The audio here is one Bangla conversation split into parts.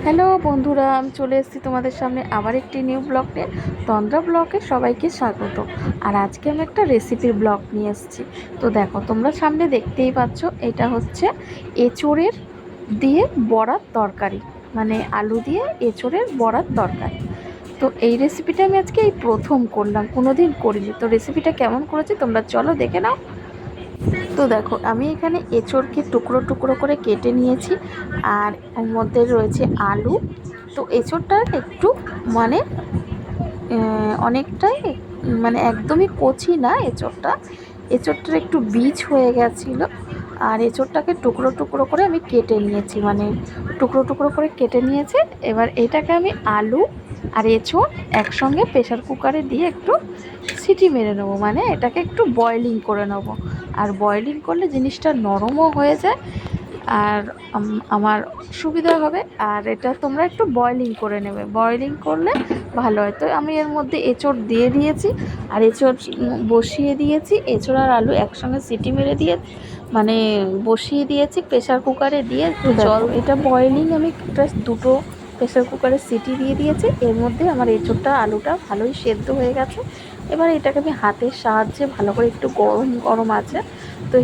হ্যালো বন্ধুরা, আমি চলে এসেছি তোমাদের সামনে আবার একটি নিউ ব্লগ নিয়ে। তন্দ্রা ব্লগে সবাইকে স্বাগত। আর আজকে আমি একটা রেসিপির ব্লগ নিয়ে এসেছি। তো দেখো, তোমরা সামনে দেখতেই পাচ্ছ, এটা হচ্ছে এঁচোড়ের দিয়ে বড়ার তরকারি, মানে আলু দিয়ে এঁচোড়ের বড়ার তরকারি। তো এই রেসিপিটা আমি আজকে এই প্রথম করলাম, কোনো দিন করিনি। তো রেসিপিটা কেমন করেছি তোমরা চলো দেখে নাও। তো দেখো, আমি এখানে এঁচোড়কে টুকরো টুকরো করে কেটে নিয়েছি, আর ওর মধ্যে রয়েছে আলু। তো এঁচোড়টা একটু মানে অনেকটাই, মানে একদমই কচি না এঁচোড়টা, এঁচোড়টার একটু বীজ হয়ে গেছিলো। আর এঁচোড়টাকে টুকরো টুকরো করে আমি কেটে নিয়েছি, মানে টুকরো টুকরো করে কেটে নিয়েছি। এবার এটাকে আমি আলু আর এঁচোড় একসঙ্গে প্রেশার কুকারে দিয়ে একটু সিটি মেরে নেবো, মানে এটাকে একটু বয়েলিং করে নেবো। আর বয়েলিং করলে জিনিসটা নরমও হয়ে যায়, আর আমার সুবিধা হবে। আর এটা তোমরা একটু বয়েলিং করে নেবে, বয়েলিং করলে ভালো হয়। তো আমি এর মধ্যে এঁচোড় দিয়ে দিয়েছি, আর এঁচোড় বসিয়ে দিয়েছি। এঁচোড় আর আলু একসঙ্গে সিটি মেরে দিয়ে মানে বসিয়ে দিয়েছি প্রেশার কুকারে দিয়ে একটু জল। এটা বয়েলিং আমি দুটো প্রেশার কুকারে সিটি দিয়ে দিয়েছি। এর মধ্যে আমার এঁচোড়টা আলুটা ভালোই সেদ্ধ হয়ে গেছে। এবার এটাকে আমি হাতের সাহায্যে ভালো করে, একটু গরম গরম আছে তো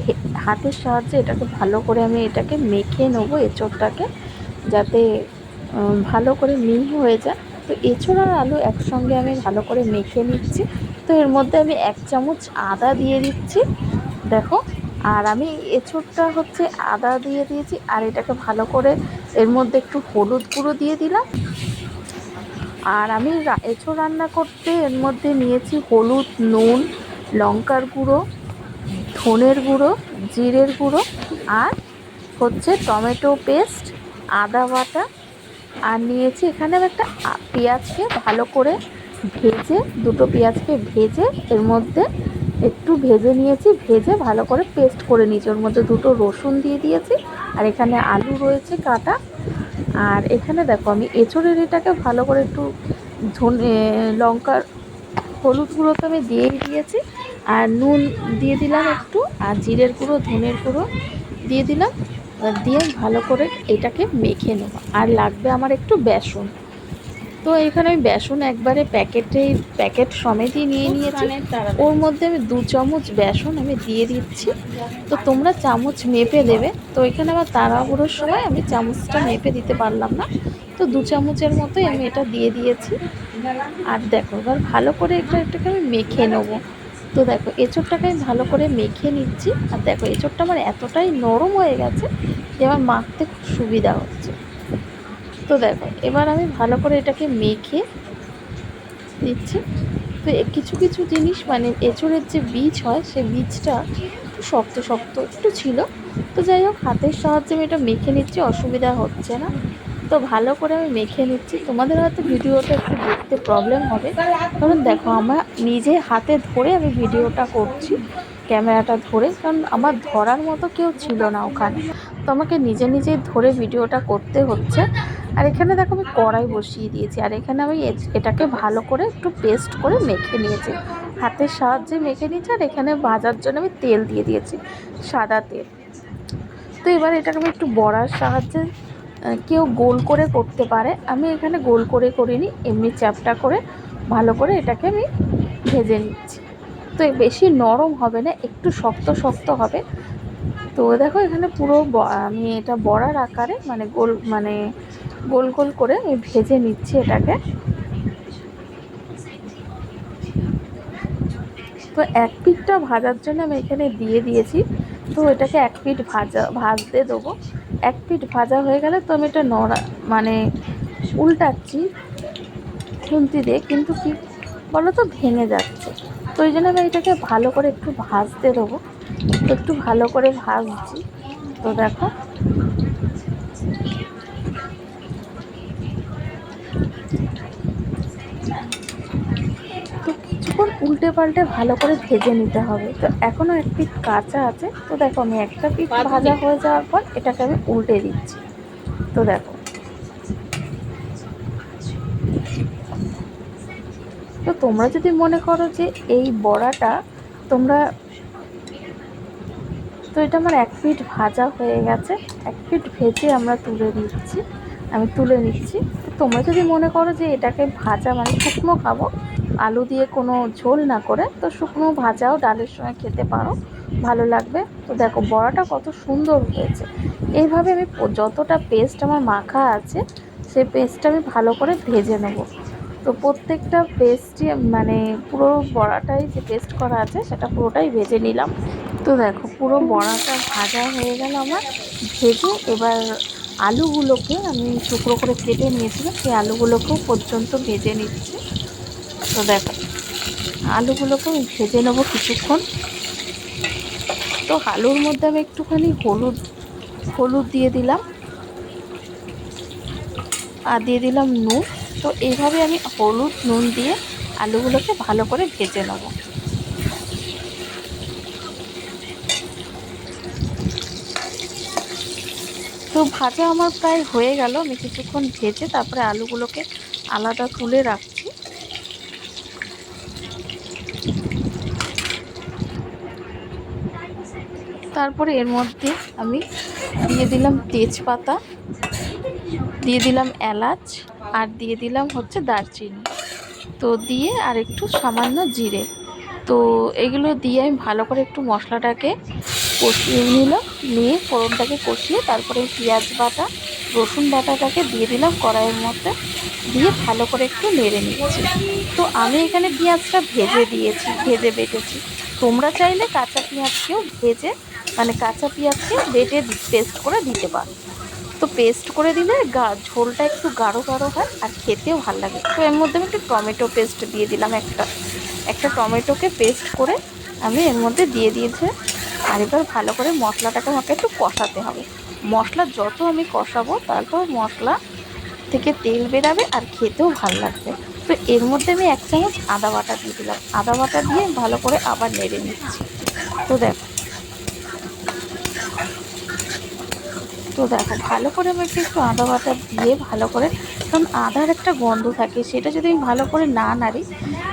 হাতের সাহায্যে এটাকে ভালো করে আমি এটাকে মেখে নেবো এঁচোড়টাকে, যাতে ভালো করে মিহি হয়ে যায়। তো এঁচোড় আর আলু একসঙ্গে আমি ভালো করে মেখে নিচ্ছি। তো এর মধ্যে আমি 1 চামচ আদা দিয়ে দিচ্ছি, দেখো। আর আমি এঁচোড়টা হচ্ছে আদা দিয়ে দিয়েছি, আর এটাকে ভালো করে এর মধ্যে একটু হলুদ গুঁড়ো দিয়ে দিলাম। আর আমি এঁচোড় রান্না করতে এর মধ্যে নিয়েছি হলুদ, নুন, লঙ্কার গুঁড়ো, ধনের গুঁড়ো, জিরের গুঁড়ো, আর হচ্ছে টমেটো পেস্ট, আদা বাটা। আর নিয়েছি এখানে আমি একটা পেঁয়াজকে ভালো করে ভেজে, দুটো পেঁয়াজকে ভেজে এর মধ্যে একটু ভেজে নিয়েছি, ভেজে ভালো করে পেস্ট করে নিয়েছি। ওর মধ্যে দুটো রসুন দিয়ে দিয়েছি, আর এখানে আলু রয়েছে কাটা। আর এখানে দেখো, আমি এঁচোড়ের এটাকে ভালো করে একটু ধনে, লঙ্কার, হলুদ গুঁড়ো তো আমি দিয়েই দিয়েছি, আর নুন দিয়ে দিলাম একটু, আর জিরের গুঁড়ো, ধনের গুঁড়ো দিয়ে দিলাম। দিয়ে ভালো করে এটাকে মেখে নেব। আর লাগবে আমার একটু বেসন। তো এখানে আমি বেসন একবারে প্যাকেট সমেতই নিয়ে নিয়েছি। ওর মধ্যে আমি 2 চামচ বেসন আমি দিয়ে দিচ্ছি। তো তোমরা চামচ মেপে দেবে। তো এখানে আমার তাড়াহুড়োর সময় আমি চামচটা মেপে দিতে পারলাম না, তো 2 চামচের মতোই আমি এটা দিয়ে দিয়েছি। আর দেখো, এবার ভালো করে এটাকে আমি মেখে নেবো। তো দেখো, এঁচোড়টাকে আমি ভালো করে মেখে নিচ্ছি। আর দেখো, এঁচোড়টা আমার এতটাই নরম হয়ে গেছে যে আমার মাখতে খুব সুবিধা হচ্ছে। তো দেখো, এবার আমি ভালো করে এটাকে মেখে দিচ্ছি। তো কিছু কিছু জিনিস, মানে এঁচোড়ের যে বীজ হয়, সে বীজটা একটু শক্ত শক্ত একটু ছিল। তো যাই হোক, হাতের সাহায্যে আমি এটা মেখে নিচ্ছি, অসুবিধা হচ্ছে না। তো ভালো করে আমি মেখে নিচ্ছি। তোমাদের হয়তো ভিডিওটা একটু দেখতে প্রবলেম হবে, কারণ দেখো, আমার নিজে হাতে ধরে আমি ভিডিওটা করছি, ক্যামেরাটা ধরে, কারণ আমার ধরার মতো কেউ ছিল না ওখানে। তো আমাকে নিজে নিজেই ধরে ভিডিওটা করতে হচ্ছে। আর এখানে দেখো, আমি কড়াই বসিয়ে দিয়েছি, আর এখানে আমি এটাকে ভালো করে একটু পেস্ট করে মেখে নিয়েছি, হাতের সাহায্যে মেখে নিয়েছি। আর এখানে ভাজার জন্য আমি তেল দিয়ে দিয়েছি, সাদা তেল। তো এবার এটাকে আমি একটু বড়ার সাহায্যে, কেউ গোল করে করতে পারে, আমি এখানে গোল করে করিনি, এমনি চ্যাপটা করে ভালো করে এটাকে আমি ভেজে নিচ্ছি। তো বেশি নরম হবে না, একটু শক্ত শক্ত হবে। তো দেখো, এখানে পুরো আমি এটা বড়ার আকারে, মানে গোল গোল করে আমি ভেজে নিচ্ছি এটাকে। তো এক পিঠটা ভাজার জন্য আমি এখানে দিয়ে দিয়েছি। তো এটাকে এক পিঠ ভাজতে দেবো। এক পিঠ ভাজা হয়ে গেলে তো আমি এটা মানে উল্টাচ্ছি খুন্তি দিয়ে, কিন্তু কি বলো তো, ভেঙে যাচ্ছে। তো ওই জন্য আমি এটাকে ভালো করে একটু ভাজতে দেবো। একটু ভালো করে ভাজছি। তো দেখো, তো কিছুক্ষণ উল্টে পাল্টে ভালো করে ভেজে নিতে হবে। তো এখনও এক পিঠ কাঁচা আছে। তো দেখো, আমি একটা পিঠ ভাজা হয়ে যাওয়ার পর এটাকে আমি উল্টে দিচ্ছি। তো দেখো, তো তোমরা যদি মনে করো যে এই বড়াটা তোমরা, তো এটা আমার এক পিঠ ভাজা হয়ে গেছে, এক পিঠ ভেজে আমরা তুলে দিচ্ছি। আমি তুলে নিচ্ছি। তোমরা যদি মনে করো যে এটাকে ভাজা মানে শুকনো খাবো, আলু দিয়ে কোনো ঝোল না করে, তো শুকনো ভাজাও ডালের সঙ্গে খেতে পারো, ভালো লাগবে। তো দেখো বড়াটা কত সুন্দর হয়েছে। এইভাবে আমি যতটা পেস্ট আমার মাখা আছে সেই পেস্টটা আমি ভালো করে ভেজে নেব। তো প্রত্যেকটা পেস্টই মানে পুরো বড়াটাই যে পেস্ট করা আছে সেটা পুরোটাই ভেজে নিলাম। তো দেখো পুরো বড়াটা ভাজা হয়ে গেল আমার ভেজে। এবার আলুগুলোকে আমি টুকরো করে কেটে নিয়েছিলাম, সেই আলুগুলোকেও পর্যন্ত ভেজে নিচ্ছি। তো দেখো আলুগুলোকে আমি ভেজে নেবো কিছুক্ষণ। তো আলুর মধ্যে আমি একটুখানি হলুদ দিয়ে দিলাম আর দিয়ে দিলাম নুন। তো এইভাবে আমি হলুদ নুন দিয়ে আলুগুলোকে ভালো করে ভেজে নেব। তো ভাজা আমার প্রায় হয়ে গেল। আমি কিছুক্ষণ ভেজে তারপরে আলুগুলোকে আলাদা তুলে রাখছি। তারপরে এর মধ্যে আমি দিয়ে দিলাম তেজপাতা, দিয়ে দিলাম এলাচ, আর দিয়ে দিলাম হচ্ছে দারচিনি। তো দিয়ে আর একটু সামান্য জিরে। তো এগুলো দিয়ে আমি ভালো করে একটু মশলাটাকে কষিয়ে নিলাম। নিয়ে ফোড়নটাকে কষিয়ে তারপরে পেঁয়াজ বাটা রসুন বাটাটাকে দিয়ে দিলাম কড়াইয়ের মধ্যে, দিয়ে ভালো করে একটু নেড়ে নিচ্ছি। তো আমি এখানে পেঁয়াজটা ভেজে দিয়েছি, ভেজে বেটেছি। তোমরা চাইলে কাঁচা পেঁয়াজকেও ভেজে মানে কাঁচা পেঁয়াজকে বেটে পেস্ট করে দিতে পারো। তো পেস্ট করে দিলে ঝোলটা একটু গাঢ় গাঢ় হয় আর খেতেও ভালো লাগে। তো এর মধ্যে আমি একটু টমেটো পেস্ট দিয়ে দিলাম, একটা টমেটোকে পেস্ট করে আমি এর মধ্যে দিয়ে দিয়েছি। আর এবার ভালো করে মশলাটাকে আমাকে একটু কষাতে হবে। মশলা যত আমি কষাবো তারপর মশলা থেকে তেল বেরাবে আর খেতেও ভালো লাগবে। তো এর মধ্যে আমি 1 চামচ আদা বাটা দিয়ে দিলাম। আদা বাটা দিয়ে ভালো করে আবার নেড়ে নিচ্ছি। তো দেখো ভালো করে আমি একটু আদা বাটা দিয়ে ভালো করে, কারণ আদার একটা গন্ধ থাকে, সেটা যদি আমি ভালো করে না নাড়ি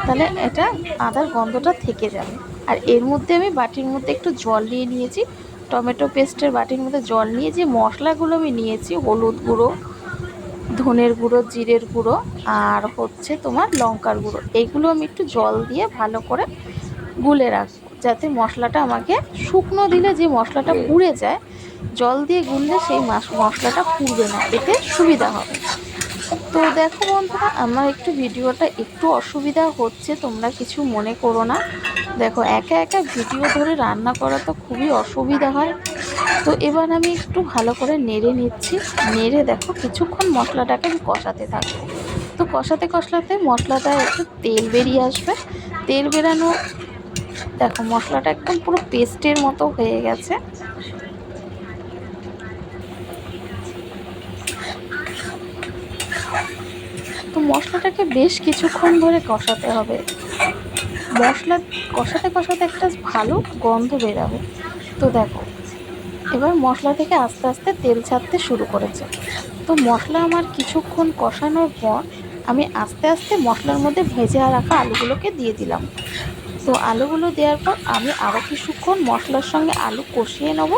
তাহলে এটা আদার গন্ধটা থেকে যাবে। আর এর মধ্যে আমি বাটির মধ্যে একটু জল নিয়ে নিয়েছি, টমেটো পেস্টের বাটির মধ্যে জল নিয়ে যে মশলাগুলো আমি নিয়েছি, হলুদ গুঁড়ো, ধনের গুঁড়ো, জিরের গুঁড়ো, আর হচ্ছে তোমার লঙ্কার গুঁড়ো, এইগুলো আমি একটু জল দিয়ে ভালো করে গুলে রাখবো, যাতে মশলাটা আমাকে শুকনো দিলে যে মশলাটা পুড়ে যায়, জল দিয়ে গুললে সেই মশলাটা পুড়বে না, এতে সুবিধা হবে। তো দেখো বন্ধুরা, আমার একটু ভিডিওটা একটু অসুবিধা হচ্ছে, তোমরা কিছু মনে করো না। দেখো একা একা ভিডিও ধরে রান্না করা তো খুবই অসুবিধা হয়। তো এবার আমি একটু ভালো করে নেড়ে নিচ্ছি। নেড়ে দেখো কিছুক্ষণ মশলাটাকে আমি কষাতে থাকবো। তো কষাতে কষাতে মশলাটা একটু তেল বেরিয়ে আসবে। তেল বেরানো, দেখো মশলাটা একদম পুরো পেস্টের মতো হয়ে গেছে। তো মশলাটাকে বেশ কিছুক্ষণ ধরে কষাতে হবে। মশলা কষাতে কষাতে একটা ভালো গন্ধ বেরাবে। তো দেখো এবার মশলা থেকে আস্তে আস্তে তেল ছাড়তে শুরু করেছে। তো মশলা আমার কিছুক্ষণ কষানোর পর আমি আস্তে আস্তে মশলার মধ্যে ভেজে রাখা আলুগুলোকে দিয়ে দিলাম। তো আলুগুলো দেওয়ার পর আমি আরও কিছুক্ষণ মশলার সঙ্গে আলু কষিয়ে নেব,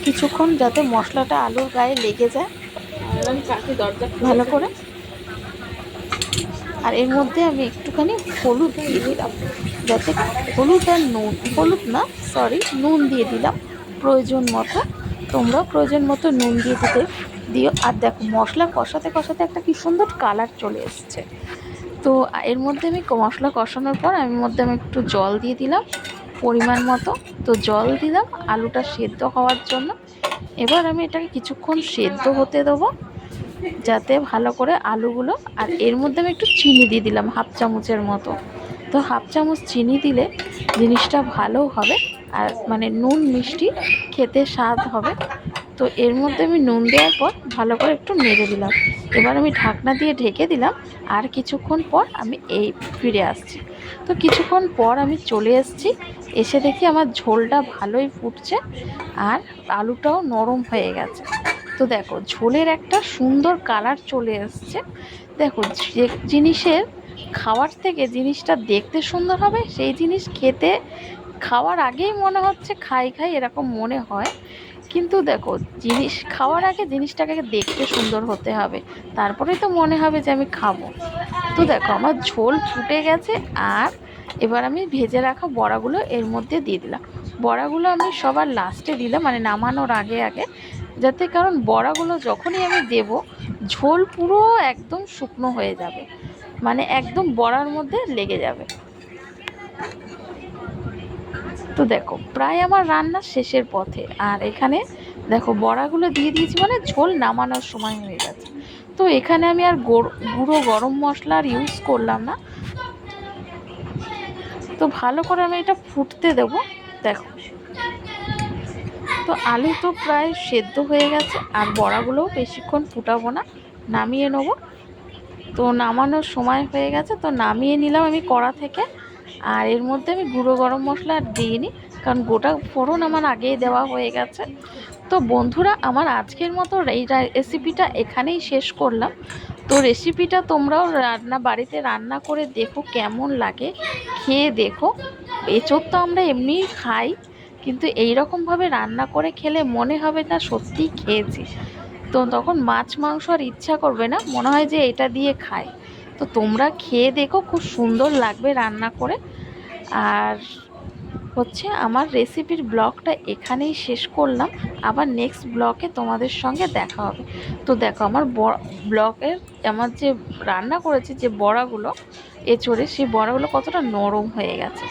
কিছুক্ষণ, যাতে মশলাটা আলুর গায়ে লেগে যায় ভালো করে। আর এর মধ্যে আমি একটুখানি হলুদ দিয়ে দিলাম, যাতে নুন দিয়ে দিলাম প্রয়োজন মতো। তোমরাও প্রয়োজন মতো নুন দিয়ে দিও। আর দেখো মশলা কষাতে কষাতে একটা কি সুন্দর কালার চলে এসছে। তো এর মধ্যে আমি মশলা কষানোর পর আমি একটু জল দিয়ে দিলাম পরিমাণ মতো। তো জল দিলাম আলুটা সেদ্ধ হওয়ার জন্য। এবার আমি এটাকে কিছুক্ষণ সেদ্ধ হতে দেবো, যাতে ভালো করে আলুগুলো, আর এর মধ্যে আমি একটু চিনি দিয়ে দিলাম 1/2 চামচের মতো। তো 1/2 চামচ চিনি দিলে জিনিসটা ভালো হবে, আর মানে নুন মিষ্টি খেতে স্বাদ হবে। তো এর মধ্যে আমি নুন দেওয়ার পর ভালো করে একটু নেড়ে দিলাম। এবার আমি ঢাকনা দিয়ে ঢেকে দিলাম, আর কিছুক্ষণ পর আমি ফিরে আসছি। তো কিছুক্ষণ পর আমি চলে এসেছি, এসে দেখি আমার ঝোলটা ভালোই ফুটছে আর আলুটাও নরম হয়ে গেছে। তো দেখো ঝোলের একটা সুন্দর কালার চলে এসছে। দেখো যে জিনিসের খাওয়ার থেকে জিনিসটা দেখতে সুন্দর হবে, সেই জিনিস খেতে খাওয়ার আগেই মনে হচ্ছে খাই খাই এরকম মনে হয়। কিন্তু দেখো, জিনিস খাওয়ার আগে জিনিসটাকে দেখতে সুন্দর হতে হবে, তারপরেই তো মনে হবে যে আমি খাবো। তো দেখো আমার ঝোল ফুটে গেছে, আর এবার আমি ভেজে রাখা বড়াগুলো এর মধ্যে দিয়ে দিলাম। বড়াগুলো আমি সবার লাস্টে দিলাম, মানে নামানোর আগে আগে, যাতে, কারণ বড়াগুলো যখনই আমি দেব ঝোল পুরো একদম শুকনো হয়ে যাবে, মানে একদম বড়ার মধ্যে লেগে যাবে। তো দেখো প্রায় আমার রান্না শেষের পথে, আর এখানে দেখো বড়াগুলো দিয়ে দিয়েছি, মানে ঝোল নামানোর সময় হয়ে গেছে। তো এখানে আমি আর গুঁড়ো গরম মশলা আর ইউজ করলাম না। তো ভালো করে আমি এটা ফুটতে দেব। দেখো, তো আলু তো প্রায় সেদ্ধ হয়ে গেছে, আর বড়াগুলোও বেশিক্ষণ ফুটাবো না, নামিয়ে নেবো। তো নামানোর সময় হয়ে গেছে, তো নামিয়ে নিলাম আমি কড়া থেকে। আর এর মধ্যে আমি গুঁড়ো গরম মশলা আর দিইনি, কারণ গোটা ফোড়ন আমার আগেই দেওয়া হয়ে গেছে। তো বন্ধুরা, আমার আজকের মতো এই রেসিপিটা এখানেই শেষ করলাম। তো রেসিপিটা তোমরাও বাড়িতে রান্না করে দেখো কেমন লাগে, খেয়ে দেখো। এঁচোড় তো আমরা এমনিই খাই, কিন্তু এই রকমভাবে রান্না করে খেলে মনে হবে না সত্যিই খেয়েছি। তো তখন মাছ মাংস আর ইচ্ছা করবে না, মনে হয় যে এটা দিয়ে খাই। তো তোমরা খেয়ে দেখো, খুব সুন্দর লাগবে রান্না করে। আর হচ্ছে আমার রেসিপির ব্লগটা এখানেই শেষ করলাম। আবার নেক্সট ব্লগে তোমাদের সঙ্গে দেখা হবে। তো দেখো আমার ব্লগের, আমার যে রান্না করেছি যে বড়াগুলো এঁচোড়ে, সেই বড়াগুলো কতটা নরম হয়ে গেছে।